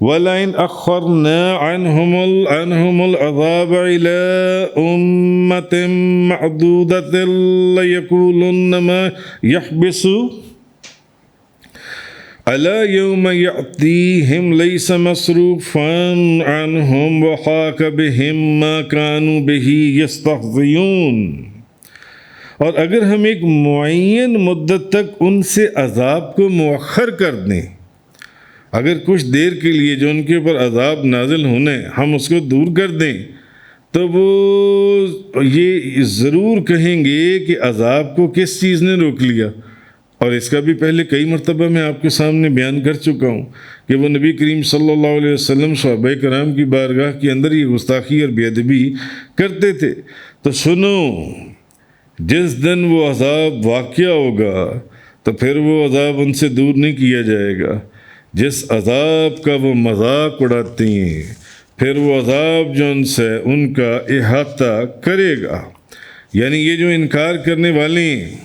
وَلَئِنْ أَخَّرْنَا عَنْهُمُ الْعَذَابَ إِلَىٰ أُمَّةٍ مَّعْدُودَةٍ لَيَقُولُنَّ مَا يَحْبِسُ أَلَا يَوْمَ يَأْتِيهِمْ لَيْسَ مَصْرُوفًا عَنْهُمْ وَحَاقَ بِهِم مَّا كَانُوا بِهِ يَسْتَهْزِئُونَ۔ اور اگر ہم ایک معین مدت تک ان سے عذاب کو مؤخر کر دیں، اگر کچھ دیر کے لیے جو ان کے اوپر عذاب نازل ہونے ہم اس کو دور کر دیں، تو وہ یہ ضرور کہیں گے کہ عذاب کو کس چیز نے روک لیا۔ اور اس کا بھی پہلے کئی مرتبہ میں آپ کے سامنے بیان کر چکا ہوں کہ وہ نبی کریم صلی اللہ علیہ وسلم صحابہ کرام کی بارگاہ کے اندر یہ گستاخی اور بے ادبی کرتے تھے۔ تو سنو، جس دن وہ عذاب واقع ہوگا تو پھر وہ عذاب ان سے دور نہیں کیا جائے گا۔ جس عذاب کا وہ مذاق اڑاتی ہیں، پھر وہ عذاب جو ان سے ان کا احاطہ کرے گا۔ یعنی یہ جو انکار کرنے والے ہیں،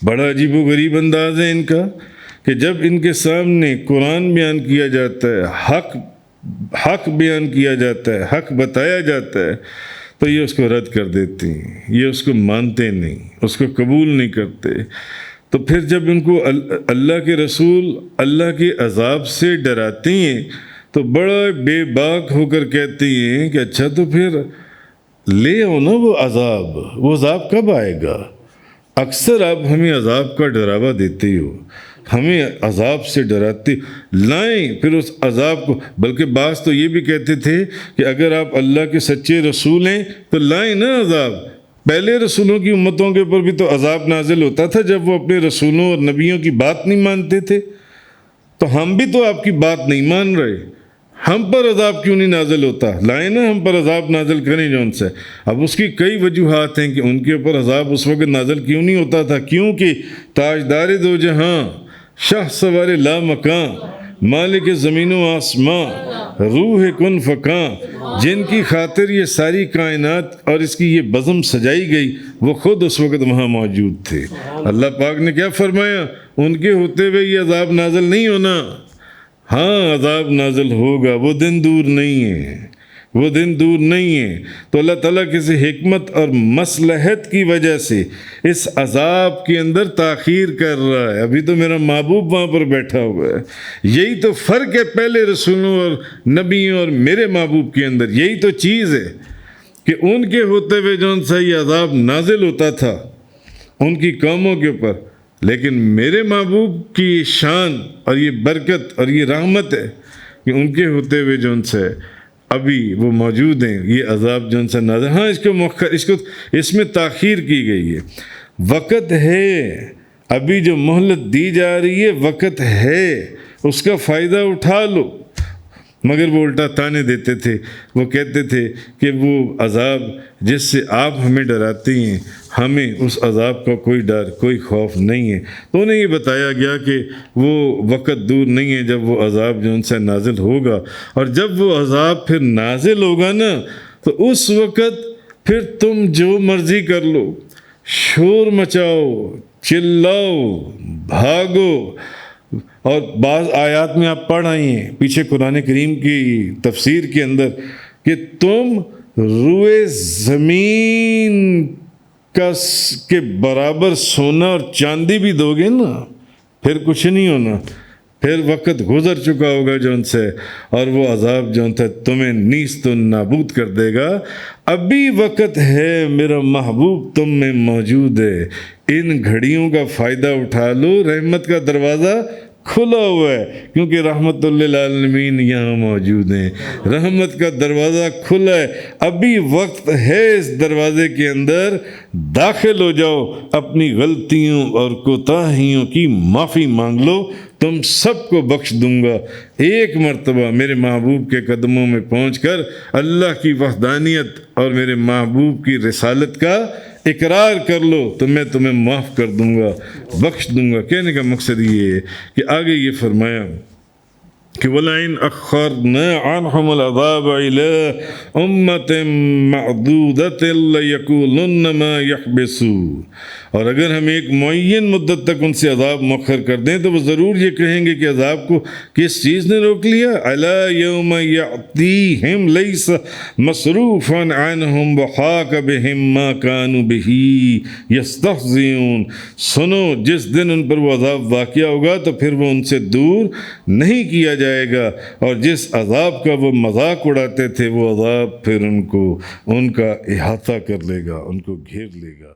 بڑا عجیب و غریب انداز ہے ان کا کہ جب ان کے سامنے قرآن بیان کیا جاتا ہے، حق بیان کیا جاتا ہے، حق بتایا جاتا ہے، تو یہ اس کو رد کر دیتے ہیں، یہ اس کو مانتے نہیں، اس کو قبول نہیں کرتے۔ تو پھر جب ان کو اللہ کے رسول اللہ کے عذاب سے ڈراتے ہیں تو بڑا بے باک ہو کر کہتے ہیں کہ اچھا تو پھر لے آؤ نا وہ عذاب کب آئے گا؟ اکثر آپ ہمیں عذاب کا ڈراوا دیتے ہو، ہمیں عذاب سے ڈراتے، لائیں پھر اس عذاب کو۔ بلکہ بعض تو یہ بھی کہتے تھے کہ اگر آپ اللہ کے سچے رسول ہیں تو لائیں نا عذاب۔ پہلے رسولوں کی امتوں کے اوپر بھی تو عذاب نازل ہوتا تھا جب وہ اپنے رسولوں اور نبیوں کی بات نہیں مانتے تھے، تو ہم بھی تو آپ کی بات نہیں مان رہے، ہم پر عذاب کیوں نہیں نازل ہوتا؟ لائیں نا ہم پر عذاب نازل کریں جو ان سے۔ اب اس کی کئی وجوہات ہیں کہ ان کے اوپر عذاب اس وقت نازل کیوں نہیں ہوتا تھا، کیونکہ تاجدار دو جہاں، شاہ سوار لا مکاں، مالک زمین و آسماں، روح کن فکاں، جن کی خاطر یہ ساری کائنات اور اس کی یہ بزم سجائی گئی، وہ خود اس وقت وہاں موجود تھے۔ اللہ پاک نے کیا فرمایا؟ ان کے ہوتے ہوئے یہ عذاب نازل نہیں ہونا۔ ہاں عذاب نازل ہوگا، وہ دن دور نہیں ہے، وہ دن دور نہیں ہے۔ تو اللہ تعالیٰ کسی حکمت اور مصلحت کی وجہ سے اس عذاب کے اندر تاخیر کر رہا ہے۔ ابھی تو میرا محبوب وہاں پر بیٹھا ہوا ہے۔ یہی تو فرق ہے پہلے رسولوں اور نبیوں اور میرے محبوب کے اندر، یہی تو چیز ہے کہ ان کے ہوتے ہوئے جو ان سے یہ عذاب نازل ہوتا تھا ان کی قوموں کے اوپر، لیکن میرے محبوب کی شان اور یہ برکت اور یہ رحمت ہے کہ ان کے ہوتے ہوئے جو ان سے ابھی وہ موجود ہیں، یہ عذاب جو ان سے نازل، ہاں اس میں تاخیر کی گئی ہے۔ وقت ہے، ابھی جو مہلت دی جا رہی ہے، وقت ہے، اس کا فائدہ اٹھا لو۔ مگر وہ الٹا تانے دیتے تھے، وہ کہتے تھے کہ وہ عذاب جس سے آپ ہمیں ڈراتے ہیں، ہمیں اس عذاب کا کوئی ڈر، کوئی خوف نہیں ہے۔ تو انہیں یہ بتایا گیا کہ وہ وقت دور نہیں ہے جب وہ عذاب جو ان سے نازل ہوگا، اور جب وہ عذاب پھر نازل ہوگا نا تو اس وقت پھر تم جو مرضی کر لو، شور مچاؤ، چلاؤ، بھاگو۔ اور بعض آیات میں آپ پڑھ آئی ہیں پیچھے قرآن کریم کی تفسیر کے اندر کہ تم روئے زمین کے برابر سونا اور چاندی بھی دو گے نا، پھر کچھ نہیں ہونا، پھر وقت گزر چکا ہوگا جو ان سے، اور وہ عذاب جو ان سے تمہیں نیست و نابود کر دے گا۔ ابھی وقت ہے، میرا محبوب تم میں موجود ہے، ان گھڑیوں کا فائدہ اٹھا لو، رحمت کا دروازہ کھلا ہوا ہے، کیونکہ رحمت للعالمین یہاں موجود ہیں، رحمت کا دروازہ کھلا ہے، ابھی وقت ہے، اس دروازے کے اندر داخل ہو جاؤ، اپنی غلطیوں اور کوتاہیوں کی معافی مانگ لو، تم سب کو بخش دوں گا۔ ایک مرتبہ میرے محبوب کے قدموں میں پہنچ کر اللہ کی وحدانیت اور میرے محبوب کی رسالت کا اقرار کر لو تو میں تمہیں معاف کر دوں گا، بخش دوں گا۔ کہنے کا مقصد یہ ہے کہ آگے یہ فرمایا کہ وَلَئِنْ أَخَّرْنَا عَنْهُمُ الْعَذَابَ إِلَىٰ أُمَّةٍ مَّعْدُودَةٍ لَيَقُولُنَّ مَا يَحْبِسُ۔ اور اگر ہم ایک معین مدت تک ان سے عذاب مؤخر کر دیں تو وہ ضرور یہ کہیں گے کہ عذاب کو کس چیز نے روک لیا. الا یوم یأتیہم لیس مصروفا عنہم وحاق بہم ما کانوا بہ یستہزئون. سنو جس دن ان پر وہ عذاب واقع ہوگا تو پھر وہ ان سے دور نہیں کیا جائے گا، اور جس عذاب کا وہ مذاق اڑاتے تھے وہ عذاب پھر ان کا احاطہ کر لے گا، ان کو گھیر لے گا.